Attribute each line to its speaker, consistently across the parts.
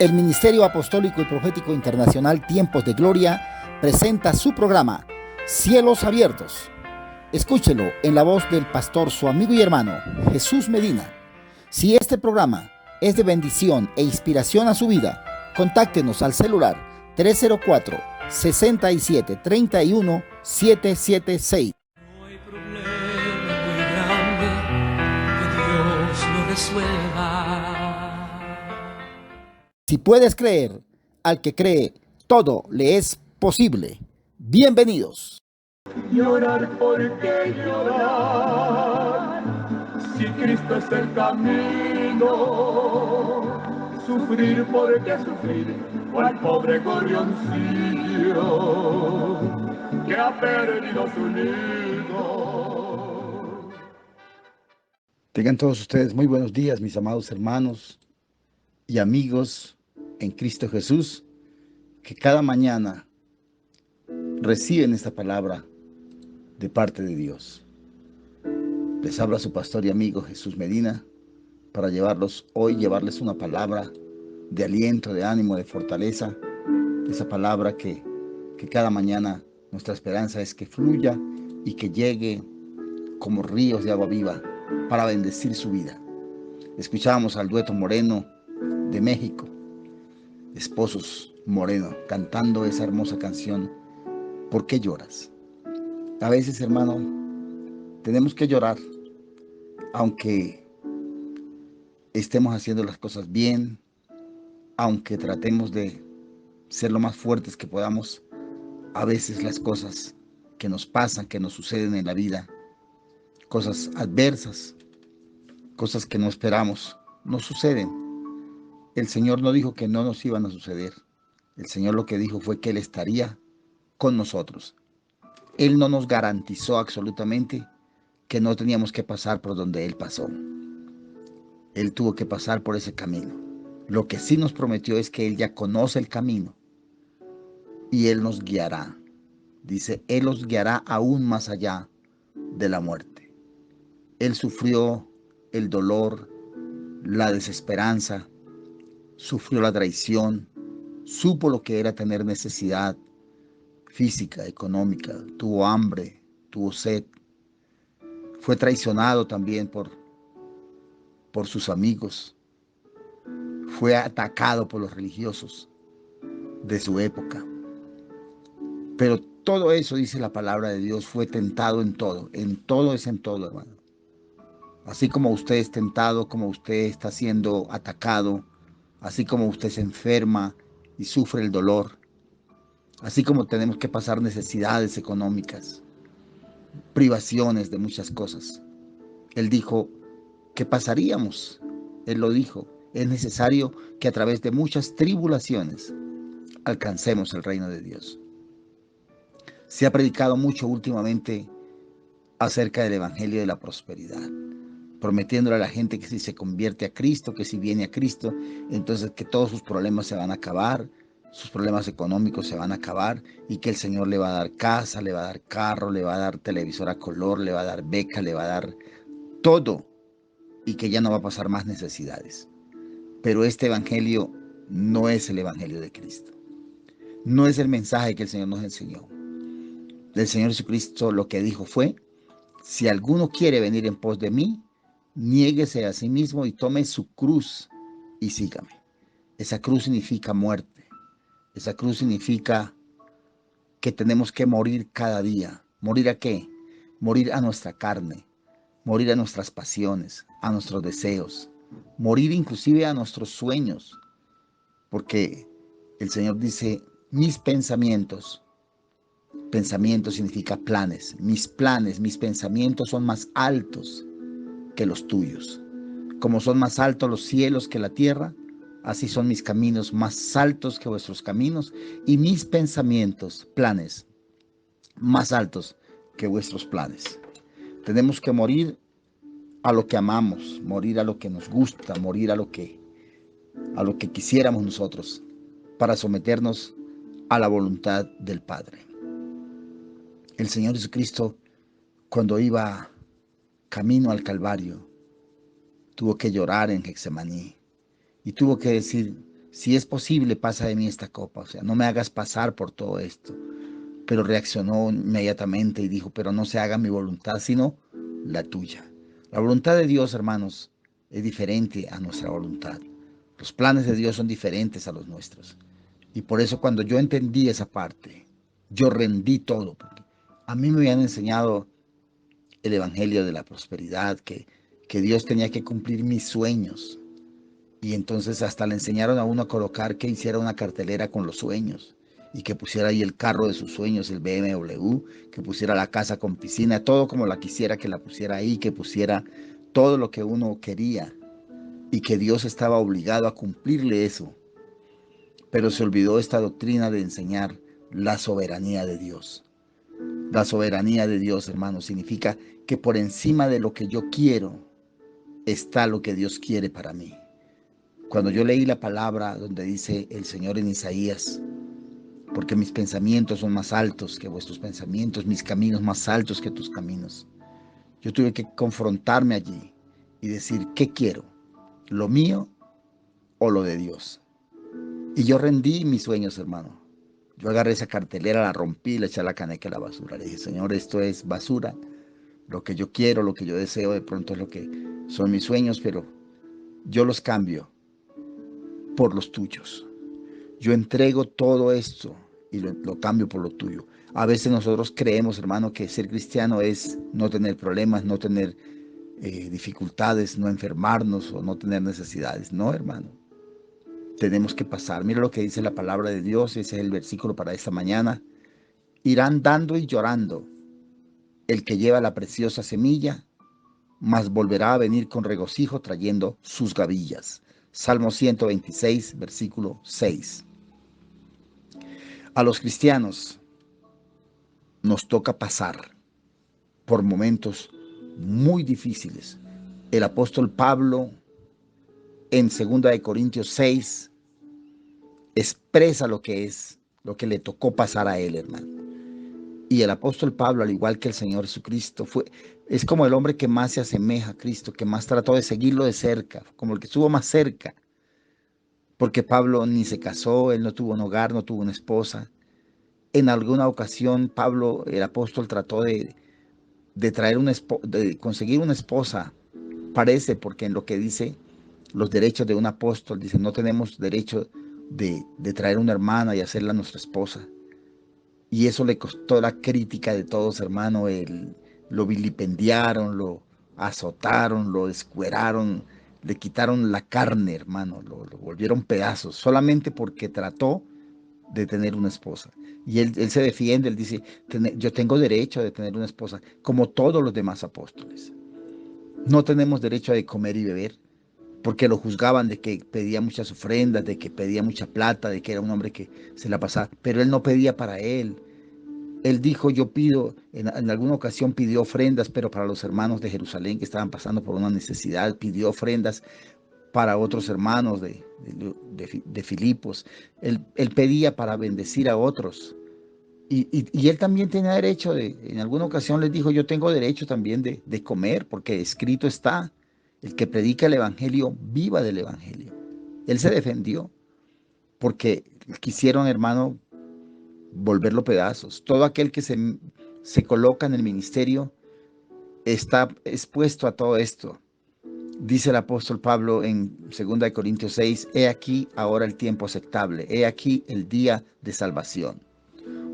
Speaker 1: El Ministerio Apostólico y Profético Internacional Tiempos de Gloria presenta su programa Cielos Abiertos. Escúchelo en la voz del pastor, su amigo y hermano, Jesús Medina. Si este programa es de bendición e inspiración a su vida, contáctenos al celular 304-6731-776.
Speaker 2: No hay problema muy grande que Dios no resuelva.
Speaker 1: Si puedes creer, al que cree, todo le es posible. Bienvenidos.
Speaker 3: Llorar, porque llorar, si Cristo es el camino. Sufrir, porque sufrir, cual pobre gorrioncillo que ha perdido su nido.
Speaker 4: Tengan todos ustedes muy buenos días, mis amados hermanos y amigos en Cristo Jesús, que cada mañana reciben esta palabra de parte de Dios. Les habla su pastor y amigo Jesús Medina para llevarles una palabra de aliento, de ánimo, de fortaleza, esa palabra que cada mañana nuestra esperanza es que fluya y que llegue como ríos de agua viva para bendecir su vida. Escuchábamos al dueto Moreno de México, esposos Moreno, cantando esa hermosa canción, ¿Por qué lloras? A veces, hermano, tenemos que llorar, aunque estemos haciendo las cosas bien, aunque tratemos de ser lo más fuertes que podamos. A veces las cosas que nos pasan, que nos suceden en la vida, cosas adversas, cosas que no esperamos, nos suceden. El Señor no dijo que no nos iban a suceder. El Señor lo que dijo fue que Él estaría con nosotros. Él no nos garantizó absolutamente que no teníamos que pasar por donde Él pasó. Él tuvo que pasar por ese camino. Lo que sí nos prometió es que Él ya conoce el camino y Él nos guiará. Dice, Él los guiará aún más allá de la muerte. Él sufrió el dolor, la desesperanza, sufrió la traición, supo lo que era tener necesidad física, económica, tuvo hambre, tuvo sed, fue traicionado también por sus amigos, fue atacado por los religiosos de su época. Pero todo eso, dice la palabra de Dios, fue tentado en todo es en todo, hermano. Así como usted es tentado, como usted está siendo atacado, así como usted se enferma y sufre el dolor, así como tenemos que pasar necesidades económicas, privaciones de muchas cosas. Él dijo que pasaríamos, Él lo dijo, es necesario que a través de muchas tribulaciones alcancemos el reino de Dios. Se ha predicado mucho últimamente acerca del evangelio de la prosperidad, prometiéndole a la gente que si se convierte a Cristo, que si viene a Cristo, entonces que todos sus problemas se van a acabar, sus problemas económicos se van a acabar y que el Señor le va a dar casa, le va a dar carro, le va a dar televisor a color, le va a dar beca, le va a dar todo y que ya no va a pasar más necesidades. Pero este evangelio no es el evangelio de Cristo. No es el mensaje que el Señor nos enseñó. El Señor Jesucristo lo que dijo fue, si alguno quiere venir en pos de mí, niéguese a sí mismo y tome su cruz y sígame. Esa cruz significa muerte. Esa cruz significa que tenemos que morir cada día. ¿Morir a qué? Morir a nuestra carne, morir a nuestras pasiones, a nuestros deseos, morir inclusive a nuestros sueños. Porque el Señor dice, mis pensamientos. Pensamiento significa planes. Mis planes, mis pensamientos son más altos que los tuyos. Como son más altos los cielos que la tierra, así son mis caminos más altos que vuestros caminos y mis pensamientos, planes, más altos que vuestros planes. Tenemos que morir a lo que amamos, morir a lo que nos gusta, morir a lo que quisiéramos nosotros, para someternos a la voluntad del Padre. El Señor Jesucristo, cuando iba camino al Calvario, tuvo que llorar en Getsemaní y tuvo que decir, si es posible, pasa de mí esta copa, o sea, no me hagas pasar por todo esto. Pero reaccionó inmediatamente y dijo, pero no se haga mi voluntad, sino la tuya. La voluntad de Dios, hermanos, es diferente a nuestra voluntad. Los planes de Dios son diferentes a los nuestros. Y por eso cuando yo entendí esa parte, yo rendí todo, porque a mí me habían enseñado el evangelio de la prosperidad, que Dios tenía que cumplir mis sueños. Y entonces hasta le enseñaron a uno a colocar que hiciera una cartelera con los sueños y que pusiera ahí el carro de sus sueños, el BMW, que pusiera la casa con piscina, todo como la quisiera que la pusiera ahí, que pusiera todo lo que uno quería y que Dios estaba obligado a cumplirle eso. Pero se olvidó esta doctrina de enseñar la soberanía de Dios. La soberanía de Dios, hermanos, significa que por encima de lo que yo quiero está lo que Dios quiere para mí. Cuando yo leí la palabra donde dice el Señor en Isaías, porque mis pensamientos son más altos que vuestros pensamientos, mis caminos más altos que tus caminos, yo tuve que confrontarme allí y decir, ¿qué quiero? ¿Lo mío o lo de Dios? Y yo rendí mis sueños, hermano. Yo agarré esa cartelera, la rompí, le eché la caneca a la basura. Le dije, Señor, esto es basura. Lo que yo quiero, lo que yo deseo, de pronto es lo que son mis sueños, pero yo los cambio por los tuyos. Yo entrego todo esto y lo cambio por lo tuyo. A veces nosotros creemos, hermano, que ser cristiano es no tener problemas, no tener dificultades, no enfermarnos o no tener necesidades. No, hermano. Tenemos que pasar. Mira lo que dice la palabra de Dios. Ese es el versículo para esta mañana. Irán dando y llorando el que lleva la preciosa semilla, mas volverá a venir con regocijo trayendo sus gavillas. Salmo 126, versículo 6. A los cristianos nos toca pasar por momentos muy difíciles. El apóstol Pablo en 2 Corintios 6 expresa lo que le tocó pasar a él, hermano. Y el apóstol Pablo, al igual que el Señor Jesucristo, es como el hombre que más se asemeja a Cristo, que más trató de seguirlo de cerca, como el que estuvo más cerca. Porque Pablo ni se casó, él no tuvo un hogar, no tuvo una esposa. En alguna ocasión, Pablo, el apóstol, trató de conseguir una esposa. Parece, porque en lo que dice los derechos de un apóstol, dice, no tenemos derecho de traer una hermana y hacerla nuestra esposa. Y eso le costó la crítica de todos, hermano. Lo vilipendiaron, lo azotaron, lo descueraron, le quitaron la carne, hermano, lo volvieron pedazos, solamente porque trató de tener una esposa. Y él se defiende, él dice, yo tengo derecho de tener una esposa, como todos los demás apóstoles. No tenemos derecho a comer y beber, porque lo juzgaban de que pedía muchas ofrendas, de que pedía mucha plata, de que era un hombre que se la pasaba, pero él no pedía para él. Él dijo, yo pido, en alguna ocasión pidió ofrendas, pero para los hermanos de Jerusalén que estaban pasando por una necesidad, pidió ofrendas para otros hermanos de Filipos. Él pedía para bendecir a otros. Y él también tenía derecho en alguna ocasión les dijo, yo tengo derecho también de comer, porque escrito está, el que predica el evangelio, viva del evangelio. Él se defendió, porque quisieron, hermano, volverlo pedazos. Todo aquel que se coloca en el ministerio está expuesto a todo esto. Dice el apóstol Pablo en 2 Corintios 6, he aquí ahora el tiempo aceptable, he aquí el día de salvación.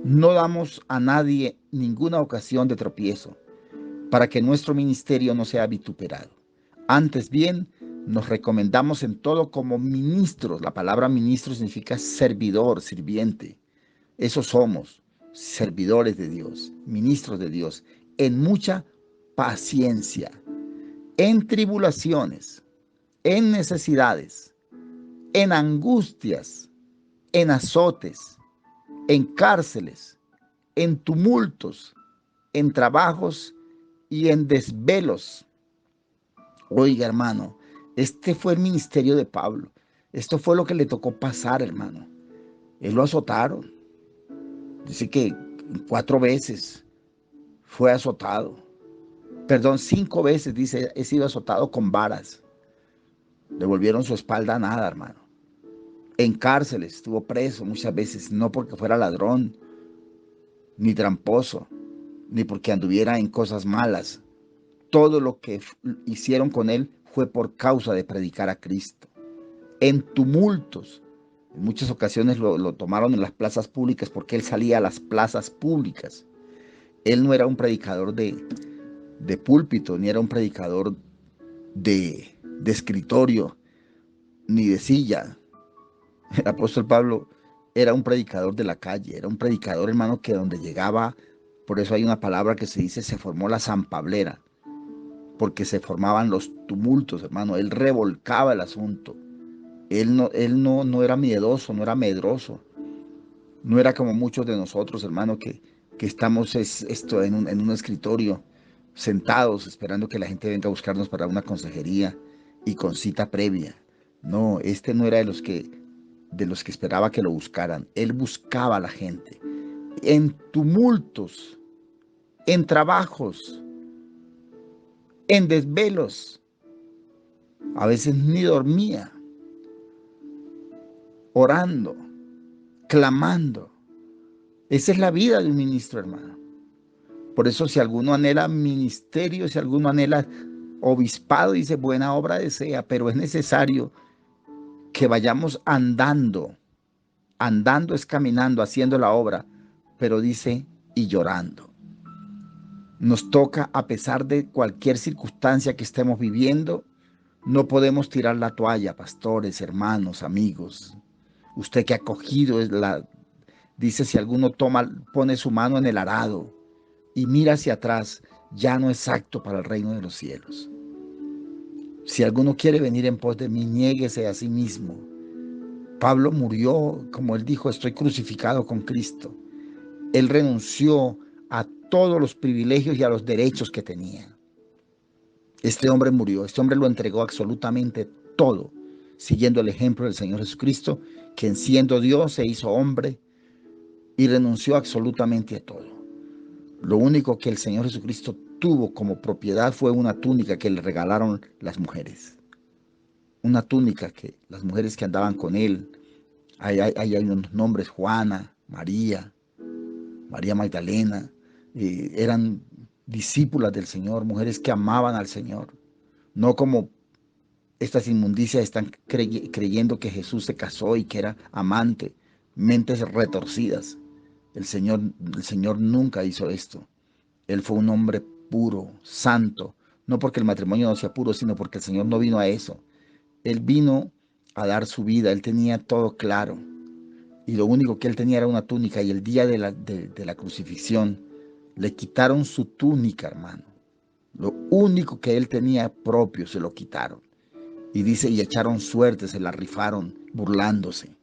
Speaker 4: No damos a nadie ninguna ocasión de tropiezo, para que nuestro ministerio no sea vituperado. Antes bien, nos recomendamos en todo como ministros. La palabra ministro significa servidor, sirviente. Eso somos, servidores de Dios, ministros de Dios, en mucha paciencia, en tribulaciones, en necesidades, en angustias, en azotes, en cárceles, en tumultos, en trabajos y en desvelos. Oiga, hermano, este fue el ministerio de Pablo. Esto fue lo que le tocó pasar, hermano. Él lo azotaron. Dice que 4 veces fue azotado. 5 veces, dice, he sido azotado con varas. Le volvieron su espalda a nada, hermano. En cárceles, estuvo preso muchas veces, no porque fuera ladrón, ni tramposo, ni porque anduviera en cosas malas. Todo lo que hicieron con él fue por causa de predicar a Cristo. En tumultos, en muchas ocasiones lo tomaron en las plazas públicas porque él salía a las plazas públicas. Él no era un predicador de púlpito, ni era un predicador de escritorio, ni de silla. El apóstol Pablo era un predicador de la calle, era un predicador, hermano, que donde llegaba, por eso hay una palabra que se dice, se formó la zampablera, porque se formaban los tumultos, hermano. Él revolcaba el asunto. Él no era miedoso, no era medroso. No era como muchos de nosotros, hermano, que estamos en un escritorio, sentados, esperando que la gente venga a buscarnos para una consejería y con cita previa. No, este no era de los que esperaba que lo buscaran. Él buscaba a la gente en tumultos, en trabajos, en desvelos. A veces ni dormía, orando, clamando. Esa es la vida de un ministro, hermano. Por eso, si alguno anhela ministerio, si alguno anhela obispado, dice, buena obra desea, pero es necesario que vayamos andando. Andando es caminando, haciendo la obra, pero dice, y llorando. Nos toca, a pesar de cualquier circunstancia que estemos viviendo, no podemos tirar la toalla, pastores, hermanos, amigos. Usted que ha cogido, dice, si alguno pone su mano en el arado y mira hacia atrás, ya no es apto para el reino de los cielos. Si alguno quiere venir en pos de mí, niéguese a sí mismo. Pablo murió, como él dijo, estoy crucificado con Cristo. Él renunció a todos los privilegios y a los derechos que tenía. Este hombre murió, este hombre lo entregó absolutamente todo, siguiendo el ejemplo del Señor Jesucristo, quien siendo Dios se hizo hombre y renunció absolutamente a todo. Lo único que el Señor Jesucristo tuvo como propiedad fue una túnica que le regalaron las mujeres. Una túnica que las mujeres que andaban con él, ahí hay unos nombres, Juana, María Magdalena, eran discípulas del Señor, mujeres que amaban al Señor, no como estas inmundicias están creyendo que Jesús se casó y que era amante, mentes retorcidas. El Señor nunca hizo esto. Él fue un hombre puro, santo, no porque el matrimonio no sea puro, sino porque el Señor no vino a eso. Él vino a dar su vida, él tenía todo claro. Y lo único que él tenía era una túnica, y el día de la crucifixión le quitaron su túnica, hermano. Lo único que él tenía propio se lo quitaron. Y dice, y echaron suerte, se la rifaron burlándose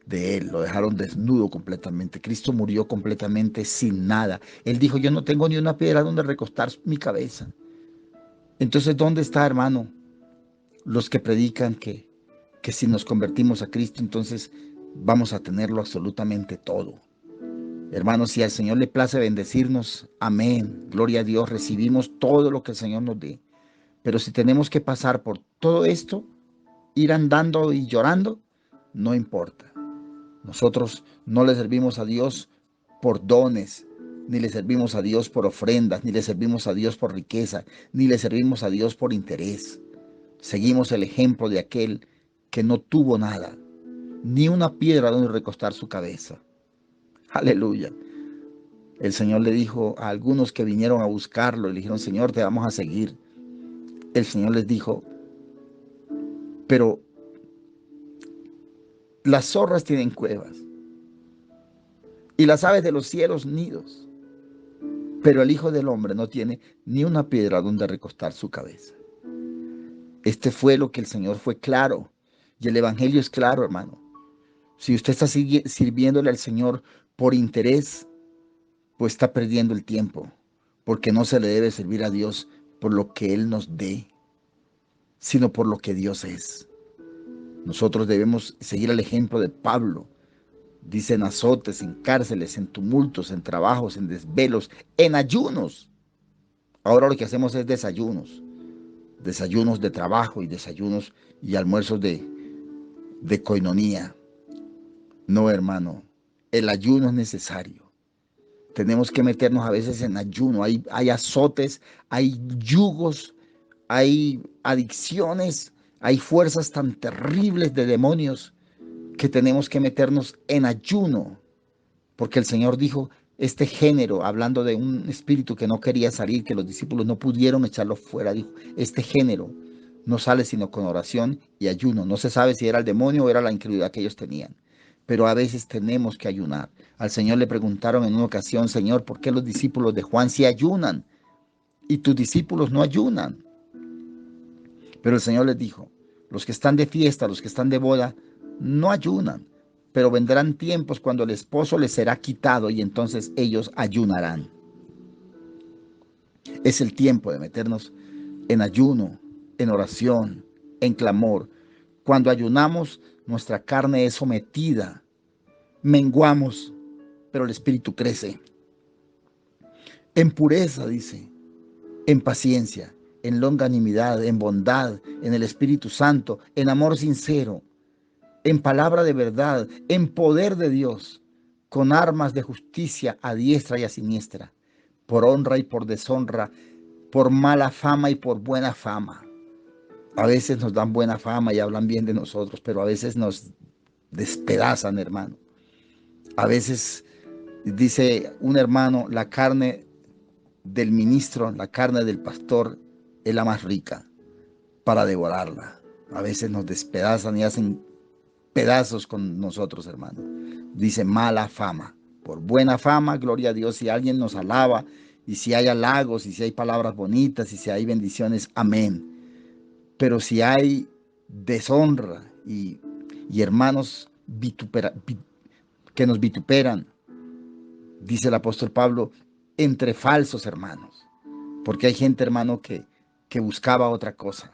Speaker 4: de él, lo dejaron desnudo completamente. Cristo murió completamente sin nada. Él dijo, yo no tengo ni una piedra donde recostar mi cabeza. Entonces, ¿dónde está, hermano? Los que predican que si nos convertimos a Cristo, entonces vamos a tenerlo absolutamente todo. Hermanos, si al Señor le place bendecirnos, amén, gloria a Dios, recibimos todo lo que el Señor nos dé. Pero si tenemos que pasar por todo esto, ir andando y llorando, no importa. Nosotros no le servimos a Dios por dones, ni le servimos a Dios por ofrendas, ni le servimos a Dios por riqueza, ni le servimos a Dios por interés. Seguimos el ejemplo de aquel que no tuvo nada, ni una piedra donde recostar su cabeza. Aleluya. El Señor le dijo a algunos que vinieron a buscarlo y le dijeron, Señor, te vamos a seguir. El Señor les dijo, pero las zorras tienen cuevas y las aves de los cielos nidos, pero el Hijo del Hombre no tiene ni una piedra donde recostar su cabeza. Este fue lo que el Señor fue claro, y el Evangelio es claro, hermano. Si usted está sirviéndole al Señor por interés, pues está perdiendo el tiempo, porque no se le debe servir a Dios por lo que Él nos dé, sino por lo que Dios es. Nosotros debemos seguir el ejemplo de Pablo. Dice, en azotes, en cárceles, en tumultos, en trabajos, en desvelos, en ayunos. Ahora lo que hacemos es desayunos de trabajo y desayunos y almuerzos de coinonía. No, hermano, el ayuno es necesario. Tenemos que meternos a veces en ayuno. Hay azotes, hay yugos, hay adicciones, hay fuerzas tan terribles de demonios que tenemos que meternos en ayuno. Porque el Señor dijo, este género, hablando de un espíritu que no quería salir, que los discípulos no pudieron echarlo fuera, dijo, este género no sale sino con oración y ayuno. No se sabe si era el demonio o era la incredulidad que ellos tenían. Pero a veces tenemos que ayunar. Al Señor le preguntaron en una ocasión, Señor, ¿por qué los discípulos de Juan sí ayunan y tus discípulos no ayunan? Pero el Señor les dijo, los que están de fiesta, los que están de boda, no ayunan, pero vendrán tiempos cuando el esposo les será quitado y entonces ellos ayunarán. Es el tiempo de meternos en ayuno, en oración, en clamor. Cuando ayunamos, nuestra carne es sometida, menguamos, pero el espíritu crece. En pureza, dice, en paciencia, en longanimidad, en bondad, en el Espíritu Santo, en amor sincero, en palabra de verdad, en poder de Dios, con armas de justicia a diestra y a siniestra, por honra y por deshonra, por mala fama y por buena fama. A veces nos dan buena fama y hablan bien de nosotros, pero a veces nos despedazan, hermano. A veces, dice un hermano, la carne del ministro, la carne del pastor es la más rica para devorarla. A veces nos despedazan y hacen pedazos con nosotros, hermano. Dice mala fama. Por buena fama, gloria a Dios, si alguien nos alaba, y si hay halagos, y si hay palabras bonitas, y si hay bendiciones, amén. Pero si hay deshonra y hermanos que nos vituperan, dice el apóstol Pablo, entre falsos hermanos. Porque hay gente, hermano, que buscaba otra cosa.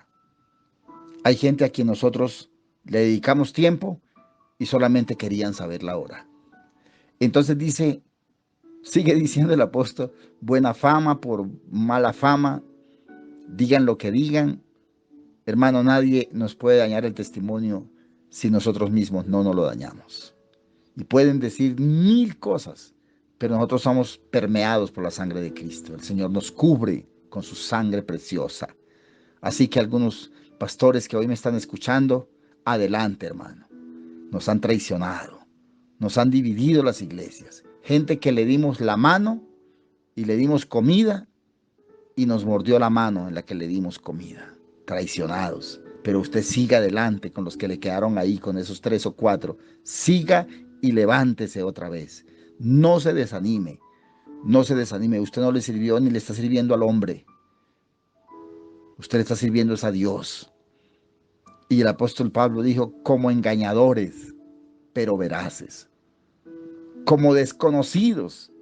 Speaker 4: Hay gente a quien nosotros le dedicamos tiempo y solamente querían saber la hora. Entonces sigue diciendo el apóstol, buena fama por mala fama, digan lo que digan. Hermano, nadie nos puede dañar el testimonio si nosotros mismos no nos lo dañamos. Y pueden decir 1000 cosas, pero nosotros somos permeados por la sangre de Cristo. El Señor nos cubre con su sangre preciosa. Así que algunos pastores que hoy me están escuchando, adelante, hermano. Nos han traicionado, nos han dividido las iglesias. Gente que le dimos la mano y le dimos comida y nos mordió la mano en la que le dimos comida. Traicionados. Pero usted siga adelante con los que le quedaron ahí, con esos 3 o 4. Siga y levántese otra vez. No se desanime. No se desanime. Usted no le sirvió ni le está sirviendo al hombre. Usted le está sirviendo a Dios. Y el apóstol Pablo dijo, como engañadores, pero veraces. Como desconocidos,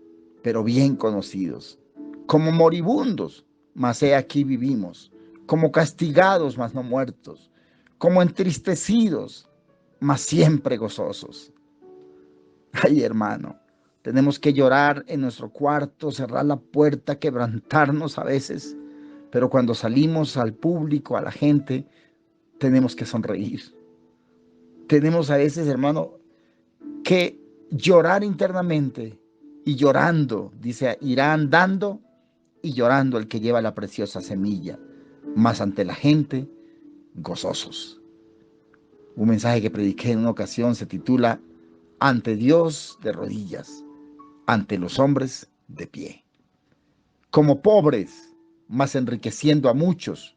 Speaker 4: pero bien conocidos. Como moribundos, mas he aquí vivimos. Como castigados, mas no muertos. Como entristecidos, mas siempre gozosos. Ay, hermano, tenemos que llorar en nuestro cuarto, cerrar la puerta, quebrantarnos a veces. Pero cuando salimos al público, a la gente, tenemos que sonreír. Tenemos a veces, hermano, que llorar internamente y llorando, dice, irá andando y llorando el que lleva la preciosa semilla, mas ante la gente, gozosos. Un mensaje que prediqué en una ocasión se titula, ante Dios de rodillas, ante los hombres de pie. Como pobres, mas enriqueciendo a muchos,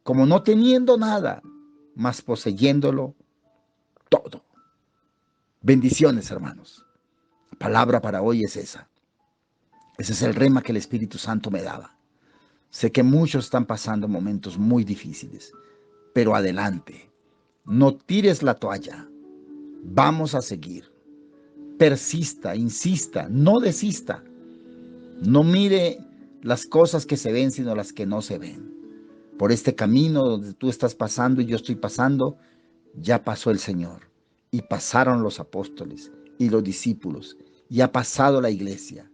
Speaker 4: como no teniendo nada, mas poseyéndolo todo. Bendiciones, hermanos. La palabra para hoy es esa. Ese es el rema que el Espíritu Santo me daba. Sé que muchos están pasando momentos muy difíciles, pero adelante. No tires la toalla. Vamos a seguir. Persista, insista, no desista. No mire las cosas que se ven, sino las que no se ven. Por este camino donde tú estás pasando y yo estoy pasando, ya pasó el Señor. Y pasaron los apóstoles y los discípulos. Y ha pasado la iglesia.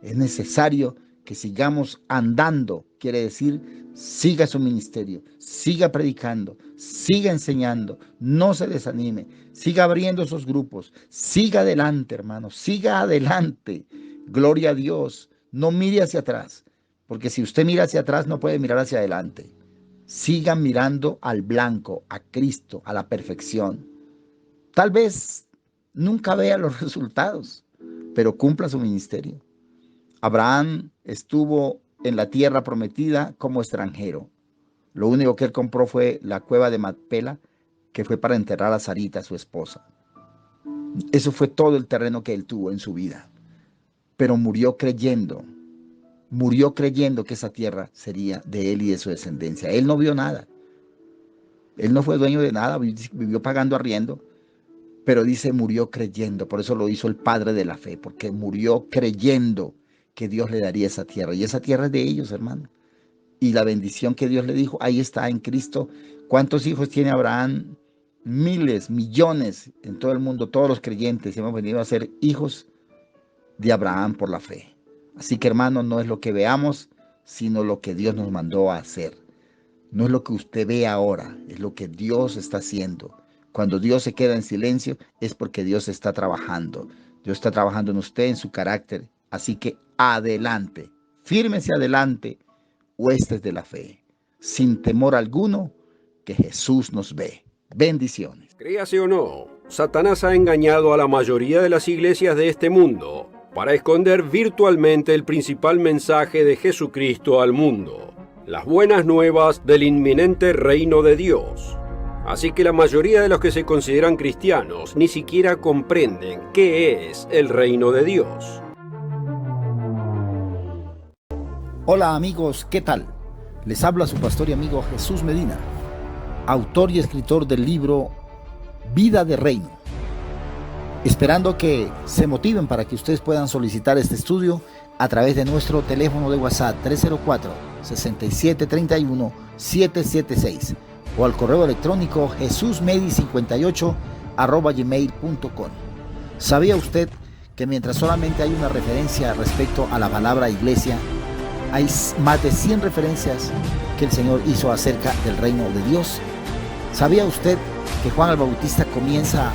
Speaker 4: Es necesario que sigamos andando. Quiere decir, siga su ministerio, siga predicando, siga enseñando, no se desanime, siga abriendo esos grupos, siga adelante, hermano, siga adelante. Gloria a Dios, no mire hacia atrás, porque si usted mira hacia atrás no puede mirar hacia adelante. Siga mirando al blanco, a Cristo, a la perfección. Tal vez nunca vea los resultados, pero cumpla su ministerio. Abraham estuvo en la tierra prometida como extranjero. Lo único que él compró fue la cueva de Macpela, que fue para enterrar a Sarita, su esposa. Eso fue todo el terreno que él tuvo en su vida. Pero murió creyendo que esa tierra sería de él y de su descendencia. Él no vio nada. Él no fue dueño de nada, vivió pagando arriendo. Pero dice, murió creyendo. Por eso lo hizo el padre de la fe, porque murió creyendo que Dios le daría esa tierra. Y esa tierra es de ellos, hermano. Y la bendición que Dios le dijo, ahí está en Cristo. ¿Cuántos hijos tiene Abraham? Miles, millones en todo el mundo. Todos los creyentes hemos venido a ser hijos de Abraham por la fe. Así que, hermano, no es lo que veamos, sino lo que Dios nos mandó a hacer. No es lo que usted ve ahora, es lo que Dios está haciendo. Cuando Dios se queda en silencio es porque Dios está trabajando. Dios está trabajando en usted, en su carácter. Así que adelante, fírmese adelante, huestes de la fe, sin temor alguno, que Jesús nos ve. Bendiciones.
Speaker 5: Créase o no, Satanás ha engañado a la mayoría de las iglesias de este mundo para esconder virtualmente el principal mensaje de Jesucristo al mundo, las buenas nuevas del inminente reino de Dios. Así que la mayoría de los que se consideran cristianos ni siquiera comprenden qué es el reino de Dios.
Speaker 1: Hola amigos, ¿qué tal? Les habla su pastor y amigo Jesús Medina, autor y escritor del libro Vida de Reino. Esperando que se motiven para que ustedes puedan solicitar este estudio a través de nuestro teléfono de WhatsApp 304-6731-776 o al correo electrónico jesusmedi58@gmail.com. ¿Sabía usted que mientras solamente hay una referencia respecto a la palabra iglesia, hay más de 100 referencias que el Señor hizo acerca del reino de Dios? ¿Sabía usted que Juan el Bautista comienza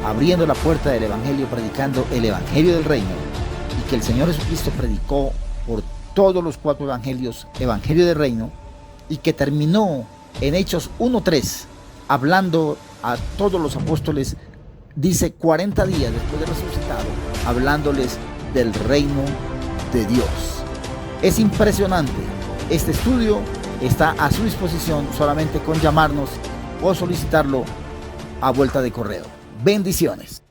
Speaker 1: abriendo la puerta del Evangelio, predicando el Evangelio del reino, y que el Señor Jesucristo predicó por todos los 4 evangelios, Evangelio del reino, y que terminó en Hechos 1:3, hablando a todos los apóstoles, dice 40 días después de resucitado, hablándoles del reino de Dios? Es impresionante. Este estudio está a su disposición solamente con llamarnos o solicitarlo a vuelta de correo. Bendiciones.